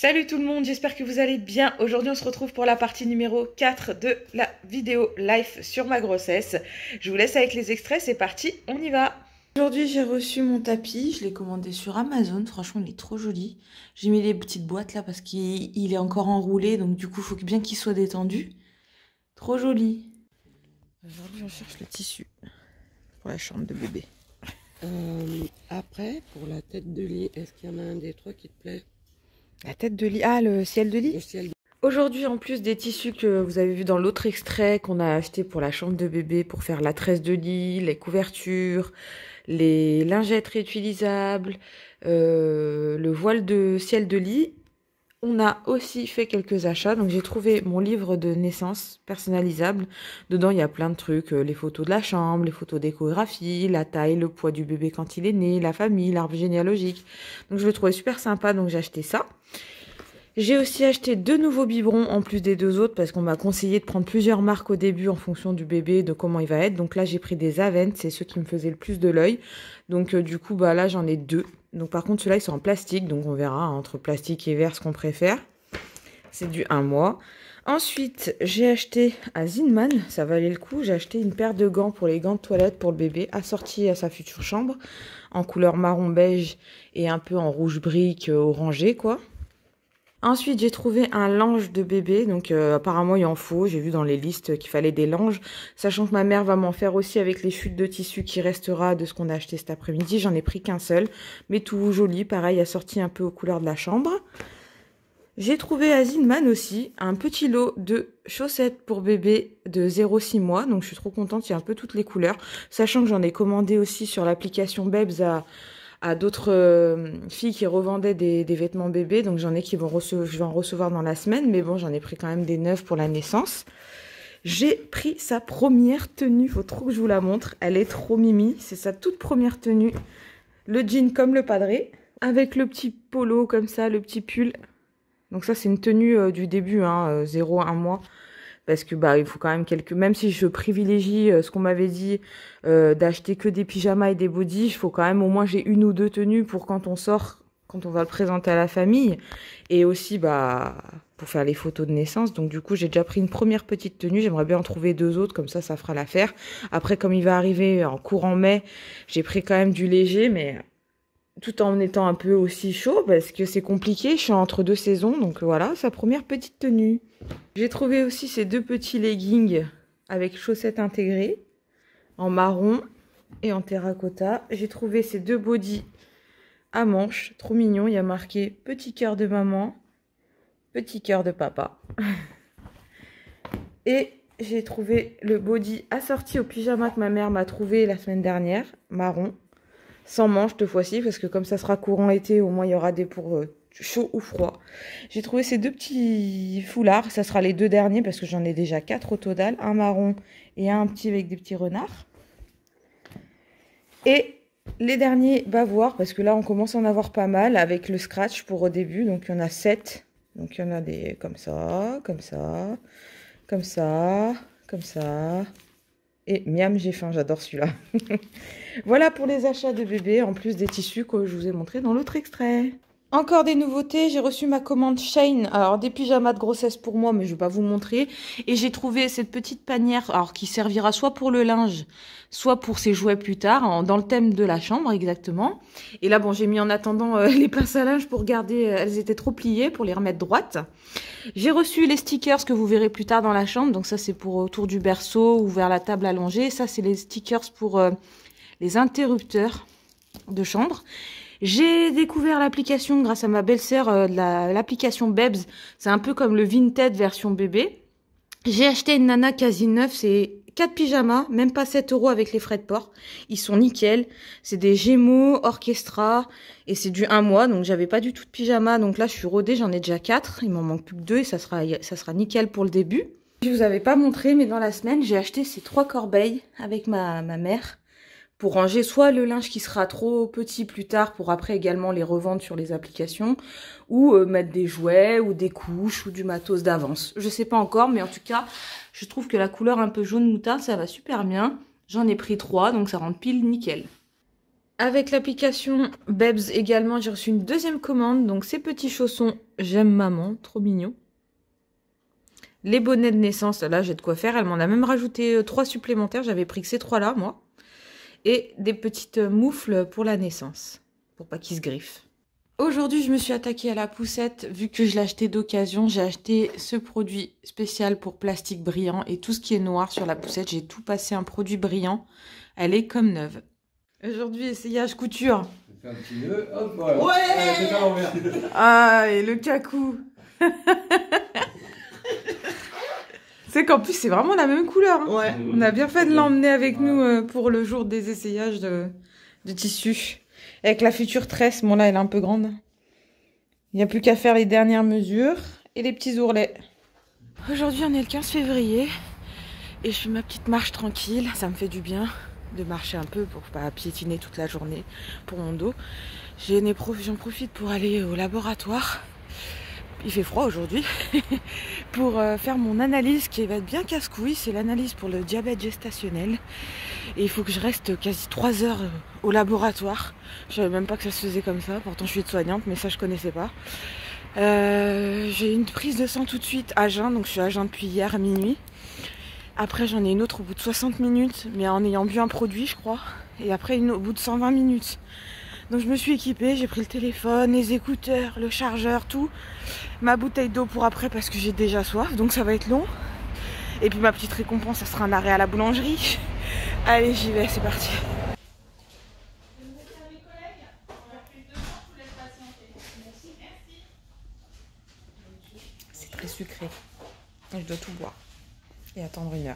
Salut tout le monde, j'espère que vous allez bien. Aujourd'hui on se retrouve pour la partie numéro 4 de la vidéo live sur ma grossesse. Je vous laisse avec les extraits, c'est parti, on y va. Aujourd'hui j'ai reçu mon tapis, je l'ai commandé sur Amazon, franchement il est trop joli. J'ai mis les petites boîtes là parce qu'il est encore enroulé, donc du coup il faut bien qu'il soit détendu. Trop joli. Aujourd'hui on cherche le tissu pour la chambre de bébé. Après, pour la tête de lit, est-ce qu'il y en a un des trois qui te plaît? La tête de lit, ah le ciel de lit. Le ciel de... Aujourd'hui, en plus des tissus que vous avez vu dans l'autre extrait qu'on a acheté pour la chambre de bébé pour faire la tresse de lit, les couvertures, les lingettes réutilisables, le voile de ciel de lit, on a aussi fait quelques achats. Donc j'ai trouvé mon livre de naissance personnalisable. Dedans, il y a plein de trucs, les photos de la chambre, les photos d'échographie, la taille, le poids du bébé quand il est né, la famille, l'arbre généalogique. Donc je le trouvais super sympa, donc j'ai acheté ça. J'ai aussi acheté 2 nouveaux biberons en plus des 2 autres parce qu'on m'a conseillé de prendre plusieurs marques au début en fonction du bébé, de comment il va être. Donc là, j'ai pris des Avent, c'est ceux qui me faisaient le plus de l'œil. Donc du coup, bah là, j'en ai 2. Donc par contre, ceux-là, ils sont en plastique, donc on verra entre plastique et verre ce qu'on préfère. C'est du 1 mois. Ensuite, j'ai acheté à Zinman, ça valait le coup, j'ai acheté une paire de gants pour les gants de toilette pour le bébé, assortis à sa future chambre, en couleur marron beige et un peu en rouge brique orangé, quoi. Ensuite, j'ai trouvé un lange de bébé, donc apparemment il en faut, j'ai vu dans les listes qu'il fallait des langes, sachant que ma mère va m'en faire aussi avec les chutes de tissu qui restera de ce qu'on a acheté cet après-midi. J'en ai pris qu'un seul, mais tout joli, pareil, assorti un peu aux couleurs de la chambre. J'ai trouvé à Zinman aussi un petit lot de chaussettes pour bébé de 0,6 mois, donc je suis trop contente, il y a un peu toutes les couleurs, sachant que j'en ai commandé aussi sur l'application Bebs à d'autres filles qui revendaient des vêtements bébés. Donc j'en ai qui je vais en recevoir dans la semaine. Mais bon, j'en ai pris quand même des neufs pour la naissance. J'ai pris sa première tenue. Faut trop que je vous la montre. Elle est trop mimi. C'est sa toute première tenue. Le jean comme le padré. Avec le petit polo comme ça, le petit pull. Donc ça, c'est une tenue du début, 0-1 mois. Parce que bah il faut quand même même si je privilégie ce qu'on m'avait dit d'acheter que des pyjamas et des bodys, il faut quand même au moins j'ai 1 ou 2 tenues pour quand on sort, quand on va le présenter à la famille, et aussi bah pour faire les photos de naissance. Donc du coup j'ai déjà pris une première petite tenue, j'aimerais bien en trouver 2 autres, comme ça fera l'affaire. Après, comme il va arriver en courant mai, j'ai pris quand même du léger, mais tout en étant un peu aussi chaud parce que c'est compliqué, je suis entre 2 saisons, donc voilà, sa première petite tenue. J'ai trouvé aussi ces 2 petits leggings avec chaussettes intégrées en marron et en terracotta. J'ai trouvé ces 2 bodys à manches, trop mignons, il y a marqué petit cœur de maman, petit cœur de papa. Et j'ai trouvé le body assorti au pyjama que ma mère m'a trouvé la semaine dernière, marron. Sans manches cette fois-ci, parce que comme ça sera courant été, au moins il y aura des pour chaud ou froid. J'ai trouvé ces 2 petits foulards, ça sera les 2 derniers, parce que j'en ai déjà 4 au total. Un marron et un petit avec des petits renards. Et les derniers bavoirs, parce que là on commence à en avoir pas mal, avec le scratch pour au début, donc il y en a 7. Donc il y en a des comme ça, comme ça, comme ça, comme ça... Et miam, j'ai faim, j'adore celui-là. Voilà pour les achats de bébé, en plus des tissus que je vous ai montré dans l'autre extrait. Encore des nouveautés, j'ai reçu ma commande Shein, alors des pyjamas de grossesse pour moi, mais je vais pas vous montrer. Et j'ai trouvé cette petite panière, alors qui servira soit pour le linge, soit pour ses jouets plus tard, dans le thème de la chambre exactement. Et là, bon, j'ai mis en attendant les pinces à linge pour garder, elles étaient trop pliées, pour les remettre droites. J'ai reçu les stickers que vous verrez plus tard dans la chambre, donc ça c'est pour autour du berceau ou vers la table allongée. Ça c'est les stickers pour les interrupteurs de chambre. J'ai découvert l'application grâce à ma belle-sœur, l'application Bebs. C'est un peu comme le Vinted version bébé. J'ai acheté une nana quasi neuve, c'est 4 pyjamas, même pas 7 € avec les frais de port. Ils sont nickel. C'est des Gémeaux, Orchestra, et c'est du 1 mois, donc j'avais pas du tout de pyjama. Donc là, je suis rodée, j'en ai déjà 4. Il m'en manque plus que 2 et ça sera nickel pour le début. Je vous avais pas montré, mais dans la semaine, j'ai acheté ces 3 corbeilles avec ma mère pour ranger soit le linge qui sera trop petit plus tard pour après également les revendre sur les applications, ou mettre des jouets ou des couches ou du matos d'avance. Je sais pas encore, mais en tout cas, je trouve que la couleur un peu jaune moutarde, ça va super bien. J'en ai pris 3, donc ça rentre pile nickel. Avec l'application Bebs également, j'ai reçu une deuxième commande. Donc ces petits chaussons, j'aime maman, trop mignon. Les bonnets de naissance, là j'ai de quoi faire. Elle m'en a même rajouté 3 supplémentaires. J'avais pris que ces 3 là, moi. Et des petites moufles pour la naissance, pour pas qu'ils se griffent. Aujourd'hui, je me suis attaquée à la poussette. Vu que je l'ai acheté d'occasion, j'ai acheté ce produit spécial pour plastique brillant. Et tout ce qui est noir sur la poussette, j'ai tout passé un produit brillant. Elle est comme neuve. Aujourd'hui, essayage couture. Fais un petit nœud, hop, voilà. Ouais. Allez, c'est à l'envers. Ah, et le cacou. C'est qu'en plus, c'est vraiment la même couleur. Hein. Ouais. On a bien fait de l'emmener avec nous pour le jour des essayages de tissu. Avec la future tresse, bon là, elle est un peu grande. Il n'y a plus qu'à faire les dernières mesures et les petits ourlets. Aujourd'hui, on est le 15 février et je fais ma petite marche tranquille. Ça me fait du bien de marcher un peu pour pas piétiner toute la journée pour mon dos. J'en profite pour aller au laboratoire. Il fait froid aujourd'hui pour faire mon analyse qui va être bien casse-couille. C'est l'analyse pour le diabète gestationnel. Et il faut que je reste quasi 3 heures au laboratoire. Je savais même pas que ça se faisait comme ça. Pourtant je suis aide-soignante, mais ça je connaissais pas. J'ai une prise de sang tout de suite à jeun. Donc je suis à jeun depuis hier à minuit. Après j'en ai une autre au bout de 60 minutes. Mais en ayant bu un produit je crois. Et après une au bout de 120 minutes. Donc je me suis équipée, j'ai pris le téléphone, les écouteurs, le chargeur, tout. Ma bouteille d'eau pour après parce que j'ai déjà soif, donc ça va être long. Et puis ma petite récompense, ça sera un arrêt à la boulangerie. Allez, j'y vais, c'est parti. C'est très sucré. Je dois tout boire et attendre 1 heure.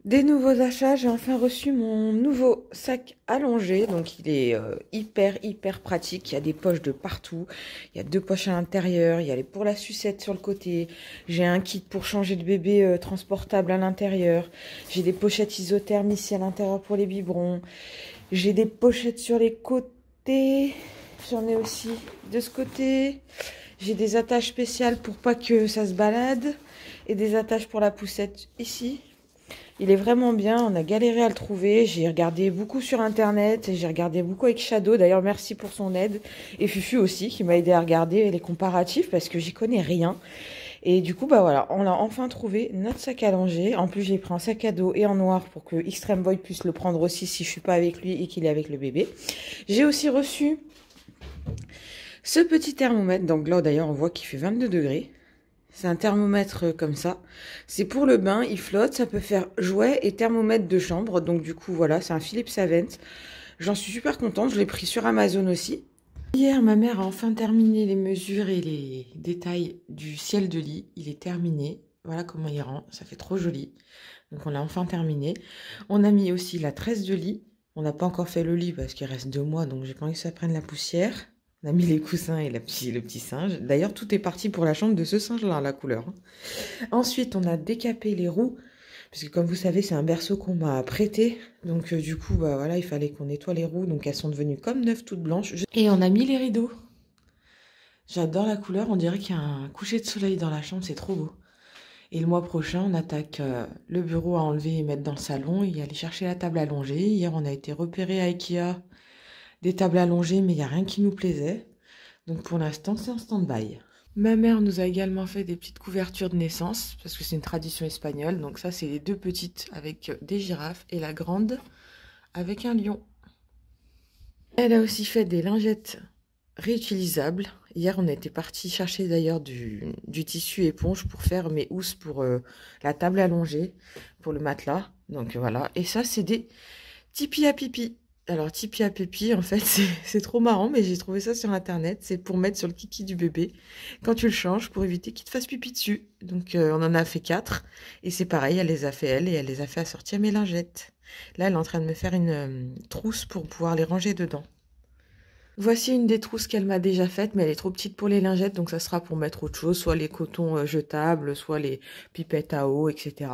Des nouveaux achats, j'ai enfin reçu mon nouveau sac allongé, donc il est hyper pratique, il y a des poches de partout, il y a 2 poches à l'intérieur, il y a les pour la sucette sur le côté, j'ai un kit pour changer de bébé transportable à l'intérieur, j'ai des pochettes isothermes ici à l'intérieur pour les biberons, j'ai des pochettes sur les côtés, j'en ai aussi de ce côté, j'ai des attaches spéciales pour pas que ça se balade, et des attaches pour la poussette ici. Il est vraiment bien, on a galéré à le trouver, j'ai regardé beaucoup sur internet, j'ai regardé beaucoup avec Shadow, d'ailleurs merci pour son aide, et Fufu aussi qui m'a aidé à regarder les comparatifs parce que j'y connais rien. Et du coup bah voilà, on a enfin trouvé notre sac à langer, en plus j'ai pris un sac à dos et en noir pour que Extreme Boy puisse le prendre aussi si je suis pas avec lui et qu'il est avec le bébé. J'ai aussi reçu ce petit thermomètre, donc là d'ailleurs on voit qu'il fait 22 degrés. C'est un thermomètre comme ça. C'est pour le bain, il flotte, ça peut faire jouet et thermomètre de chambre. Donc du coup, voilà, c'est un Philips Avent. J'en suis super contente, je l'ai pris sur Amazon aussi. Hier, ma mère a enfin terminé les mesures et les détails du ciel de lit. Il est terminé. Voilà comment il rend, ça fait trop joli. Donc on l'a enfin terminé. On a mis aussi la tresse de lit. On n'a pas encore fait le lit parce qu'il reste 2 mois, donc j'ai pas envie que ça prenne la poussière. On a mis les coussins et le petit singe. D'ailleurs, tout est parti pour la chambre de ce singe-là, la couleur. Ensuite, on a décapé les roues. Parce que comme vous savez, c'est un berceau qu'on m'a prêté. Donc du coup, bah voilà, il fallait qu'on nettoie les roues. Donc elles sont devenues comme neuves, toutes blanches. Et on a mis les rideaux. J'adore la couleur. On dirait qu'il y a un coucher de soleil dans la chambre. C'est trop beau. Et le mois prochain, on attaque le bureau à enlever et mettre dans le salon. Et aller chercher la table allongée. Hier, on a été repéré à Ikea. Des tables allongées, mais il n'y a rien qui nous plaisait. Donc pour l'instant, c'est en stand-by. Ma mère nous a également fait des petites couvertures de naissance, parce que c'est une tradition espagnole. Donc ça, c'est les 2 petites avec des girafes et la grande avec un lion. Elle a aussi fait des lingettes réutilisables. Hier, on était parti chercher d'ailleurs du tissu éponge pour faire mes housses pour la table allongée, pour le matelas. Donc voilà. Et ça, c'est des tipis à pipi. Alors, Tipeee à Pépi, en fait, c'est trop marrant, mais j'ai trouvé ça sur Internet. C'est pour mettre sur le kiki du bébé quand tu le changes pour éviter qu'il te fasse pipi dessus. Donc, on en a fait 4. Et c'est pareil, elle les a fait elle et elle les a fait assortir mes lingettes. Là, elle est en train de me faire une trousse pour pouvoir les ranger dedans. Voici une des trousses qu'elle m'a déjà faites, mais elle est trop petite pour les lingettes, donc ça sera pour mettre autre chose, soit les cotons jetables, soit les pipettes à eau, etc.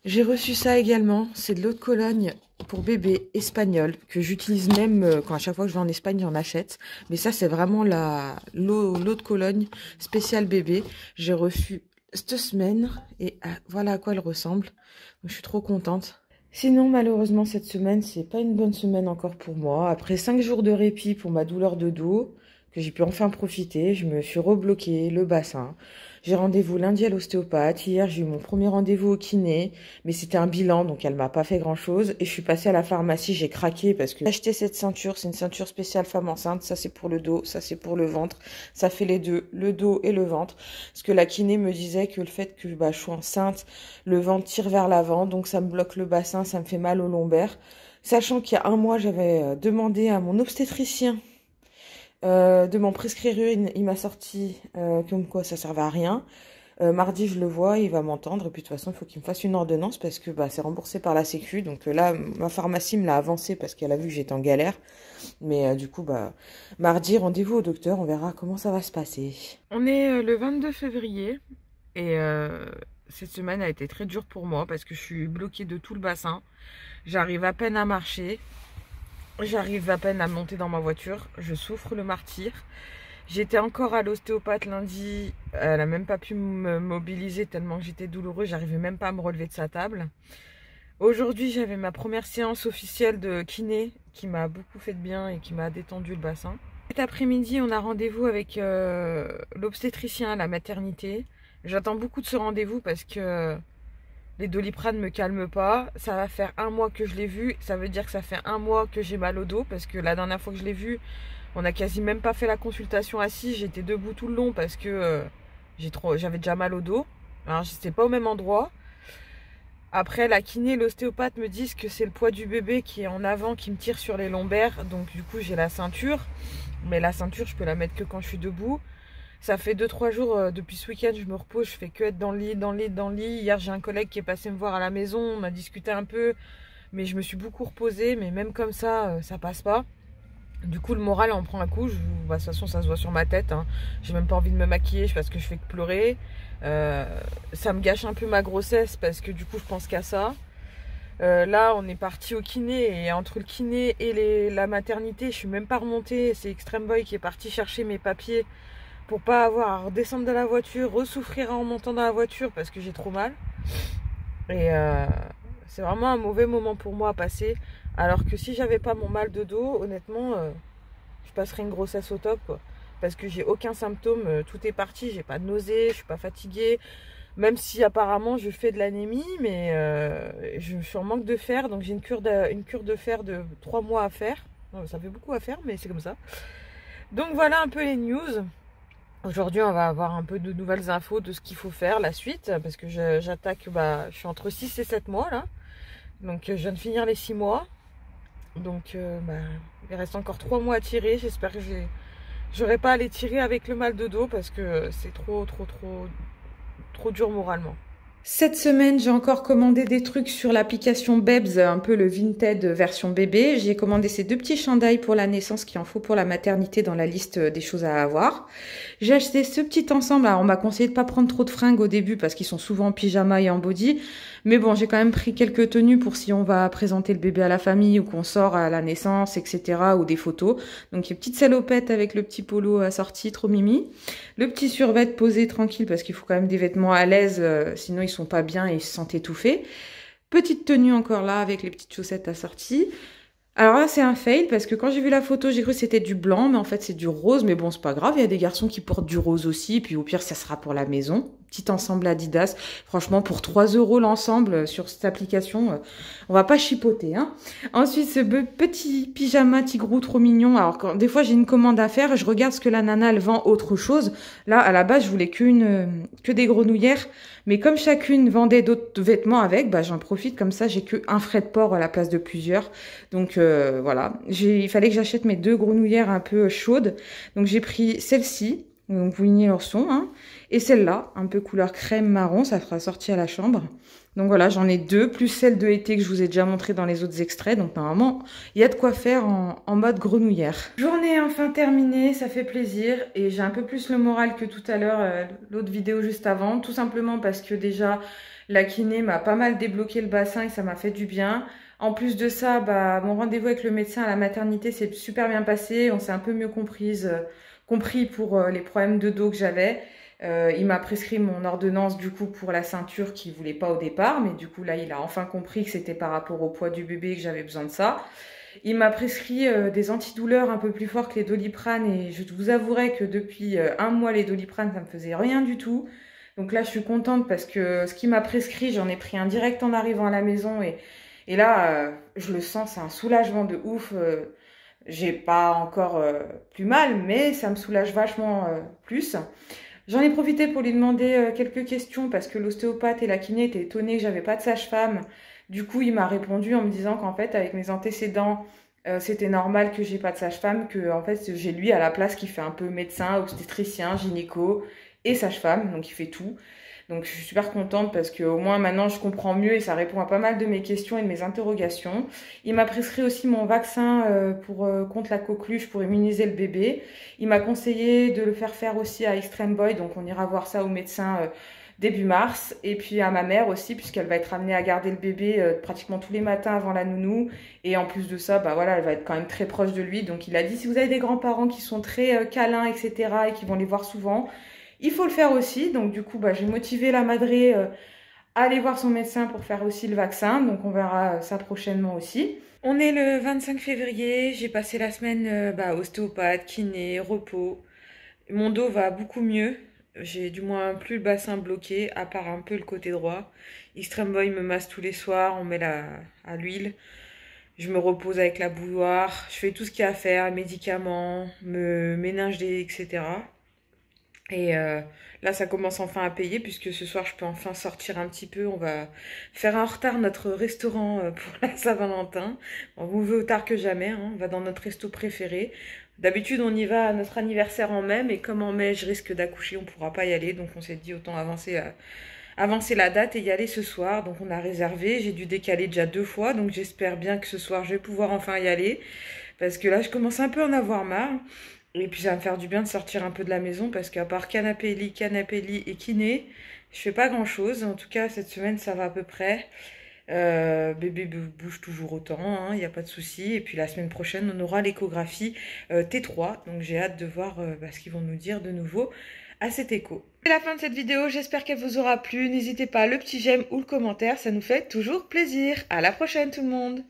J'ai reçu ça également, c'est de l'eau de Cologne pour bébé espagnol, que j'utilise même quand à chaque fois que je vais en Espagne, j'en achète. Mais ça, c'est vraiment l'eau de Cologne spéciale bébé. J'ai reçu cette semaine et voilà à quoi elle ressemble. Donc, je suis trop contente. Sinon, malheureusement, cette semaine, c'est pas une bonne semaine encore pour moi. Après 5 jours de répit pour ma douleur de dos, que j'ai pu enfin profiter, je me suis rebloqué le bassin. J'ai rendez-vous lundi à l'ostéopathe. Hier, j'ai eu mon premier rendez-vous au kiné, mais c'était un bilan, donc elle m'a pas fait grand-chose. Et je suis passée à la pharmacie, j'ai craqué parce que j'ai acheté cette ceinture. C'est une ceinture spéciale femme enceinte. Ça, c'est pour le dos, ça, c'est pour le ventre. Ça fait les deux, le dos et le ventre. Parce que la kiné me disait que le fait que je suis enceinte, le ventre tire vers l'avant, donc ça me bloque le bassin, ça me fait mal au lombaire. Sachant qu'il y a un mois, j'avais demandé à mon obstétricien de m'en prescrire une. Il m'a sorti comme quoi ça servait à rien. Mardi, je le vois, il va m'entendre. Et puis de toute façon, il faut qu'il me fasse une ordonnance parce que c'est remboursé par la Sécu. Donc là, ma pharmacie me l'a avancé parce qu'elle a vu que j'étais en galère. Mais du coup, mardi, rendez-vous au docteur. On verra comment ça va se passer. On est le 22 février et cette semaine a été très dure pour moi parce que je suis bloquée de tout le bassin. J'arrive à peine à marcher. J'arrive à peine à monter dans ma voiture. Je souffre le martyre. J'étais encore à l'ostéopathe lundi. Elle n'a même pas pu me mobiliser tellement que j'étais douloureux. J'arrivais même pas à me relever de sa table. Aujourd'hui, j'avais ma première séance officielle de kiné qui m'a beaucoup fait de bien et qui m'a détendu le bassin. Cet après-midi, on a rendez-vous avec l'obstétricien à la maternité. J'attends beaucoup de ce rendez-vous parce que les Doliprane ne me calment pas. Ça va faire un mois que je l'ai vu. Ça veut dire que ça fait un mois que j'ai mal au dos. Parce que la dernière fois que je l'ai vu, on n'a quasi même pas fait la consultation assis. J'étais debout tout le long parce que j'avais déjà mal au dos. Alors, j'étais pas au même endroit. Après, la kiné et l'ostéopathe me disent que c'est le poids du bébé qui est en avant, qui me tire sur les lombaires. Donc, du coup, j'ai la ceinture. Mais la ceinture, je peux la mettre que quand je suis debout. Ça fait 2-3 jours depuis ce week-end, je me repose, je fais que être dans le lit. Hier, j'ai un collègue qui est passé me voir à la maison, on a discuté un peu, mais je me suis beaucoup reposée, mais même comme ça, ça passe pas. Du coup, le moral en prend un coup. De toute façon, ça se voit sur ma tête. Hein. J'ai même pas envie de me maquiller parce que je fais que pleurer. Ça me gâche un peu ma grossesse parce que du coup, je pense qu'à ça. Là, on est parti au kiné et entre le kiné et la maternité, je suis même pas remontée. C'est Extreme Boy qui est parti chercher mes papiers pour pas avoir à redescendre de la voiture, ressouffrir en montant dans la voiture parce que j'ai trop mal. Et c'est vraiment un mauvais moment pour moi à passer. Alors que si j'avais pas mon mal de dos, honnêtement, je passerais une grossesse au top, quoi. Parce que j'ai aucun symptôme, tout est parti, j'ai pas de nausée, je suis pas fatiguée. Même si apparemment je fais de l'anémie, mais je suis en manque de fer, donc j'ai une cure de fer de 3 mois à faire. Ça fait beaucoup à faire, mais c'est comme ça. Donc voilà un peu les news. Aujourd'hui, on va avoir un peu de nouvelles infos de ce qu'il faut faire, la suite, parce que j'attaque, je suis entre 6 et 7 mois là. Donc je viens de finir les 6 mois. Donc il reste encore 3 mois à tirer. J'espère que j'aurai pas à les tirer avec le mal de dos parce que c'est trop dur moralement. Cette semaine, j'ai encore commandé des trucs sur l'application Bebs, un peu le Vinted version bébé. J'ai commandé ces 2 petits chandails pour la naissance qu'il en faut pour la maternité dans la liste des choses à avoir. J'ai acheté ce petit ensemble. Alors, on m'a conseillé de pas prendre trop de fringues au début parce qu'ils sont souvent en pyjama et en body. Mais bon, j'ai quand même pris quelques tenues pour si on va présenter le bébé à la famille ou qu'on sort à la naissance, etc. ou des photos. Donc, une petite salopette avec le petit polo assorti, trop mimi. Le petit survêt posé tranquille parce qu'il faut quand même des vêtements à l'aise, sinon ils sont pas bien et ils se sentent étouffés. Petite tenue encore là avec les petites chaussettes assorties. Alors là, c'est un fail parce que quand j'ai vu la photo, j'ai cru que c'était du blanc, mais en fait, c'est du rose. Mais bon, c'est pas grave, il y a des garçons qui portent du rose aussi. Puis au pire, ça sera pour la maison. Petit ensemble Adidas. Franchement, pour 3 € l'ensemble sur cette application, on va pas chipoter. Hein. Ensuite, ce petit pyjama tigrou trop mignon. Alors, des fois, j'ai une commande à faire, je regarde ce que la nana, elle vend autre chose. Là, à la base, je voulais que des grenouillères. Mais comme chacune vendait d'autres vêtements avec, j'en profite. Comme ça, j'ai qu'un frais de port à la place de plusieurs. Donc, voilà. Il fallait que j'achète mes 2 grenouillères un peu chaudes. Donc, j'ai pris celle-ci. Donc, vous voyez leur son. Hein. Et celle-là, un peu couleur crème marron. Ça fera sortir à la chambre. Donc, voilà, j'en ai 2. Plus celle de été que je vous ai déjà montré dans les autres extraits. Donc, normalement, il y a de quoi faire en mode grenouillère. Journée enfin terminée. Ça fait plaisir. Et j'ai un peu plus le moral que tout à l'heure, l'autre vidéo juste avant. Tout simplement parce que déjà, la kiné m'a pas mal débloqué le bassin et ça m'a fait du bien. En plus de ça, mon rendez-vous avec le médecin à la maternité s'est super bien passé. On s'est un peu mieux compris pour les problèmes de dos que j'avais. Il m'a prescrit mon ordonnance du coup pour la ceinture qu'il voulait pas au départ, mais du coup là il a enfin compris que c'était par rapport au poids du bébé que j'avais besoin de ça. Il m'a prescrit des antidouleurs un peu plus forts que les Doliprane et je vous avouerai que depuis un mois les Doliprane ça me faisait rien du tout. Donc là je suis contente parce que ce qu'il m'a prescrit j'en ai pris un direct en arrivant à la maison et là je le sens, c'est un soulagement de ouf. J'ai pas encore plus mal mais ça me soulage vachement plus. J'en ai profité pour lui demander quelques questions parce que l'ostéopathe et la kiné étaient étonnés que j'avais pas de sage-femme. Du coup, il m'a répondu en me disant qu'en fait, avec mes antécédents, c'était normal que j'ai pas de sage-femme, que en fait, j'ai lui à la place qui fait un peu médecin, obstétricien, gynéco et sage-femme, donc il fait tout. Donc je suis super contente parce que au moins maintenant je comprends mieux et ça répond à pas mal de mes questions et de mes interrogations. Il m'a prescrit aussi mon vaccin contre la coqueluche pour immuniser le bébé. Il m'a conseillé de le faire aussi à Extreme Boy, donc on ira voir ça au médecin début mars. Et puis à ma mère aussi, puisqu'elle va être amenée à garder le bébé pratiquement tous les matins avant la nounou. Et en plus de ça, bah voilà, elle va être quand même très proche de lui. Donc il a dit si vous avez des grands-parents qui sont très câlins, etc. et qui vont les voir souvent, il faut le faire aussi. Donc du coup, bah, j'ai motivé la madré à aller voir son médecin pour faire aussi le vaccin. Donc on verra ça prochainement aussi. On est le 25 février. J'ai passé la semaine ostéopathe, kiné, repos. Mon dos va beaucoup mieux. J'ai du moins plus le bassin bloqué, à part un peu le côté droit. Extreme Boy me masse tous les soirs, on met à l'huile. Je me repose avec la bouilloire. Je fais tout ce qu'il y a à faire, médicaments, me ménager, etc. Et là, ça commence enfin à payer puisque ce soir, je peux enfin sortir un petit peu. On va faire en retard notre restaurant pour la Saint-Valentin. On vous veut tard que jamais, hein. On va dans notre resto préféré. D'habitude, on y va à notre anniversaire en mai, mais comme en mai, je risque d'accoucher, on ne pourra pas y aller. Donc, on s'est dit autant avancer la date et y aller ce soir. Donc, on a réservé. J'ai dû décaler déjà 2 fois. Donc, j'espère bien que ce soir, je vais pouvoir enfin y aller. Parce que là, je commence un peu à en avoir marre. Et puis ça va me faire du bien de sortir un peu de la maison parce qu'à part canapé, lit et kiné, je fais pas grand chose. En tout cas, cette semaine, ça va à peu près. Bébé bouge toujours autant, hein, y a pas de souci. Et puis la semaine prochaine, on aura l'échographie T3. Donc j'ai hâte de voir ce qu'ils vont nous dire de nouveau à cet écho. C'est la fin de cette vidéo, j'espère qu'elle vous aura plu. N'hésitez pas, le petit j'aime ou le commentaire, ça nous fait toujours plaisir. À la prochaine tout le monde!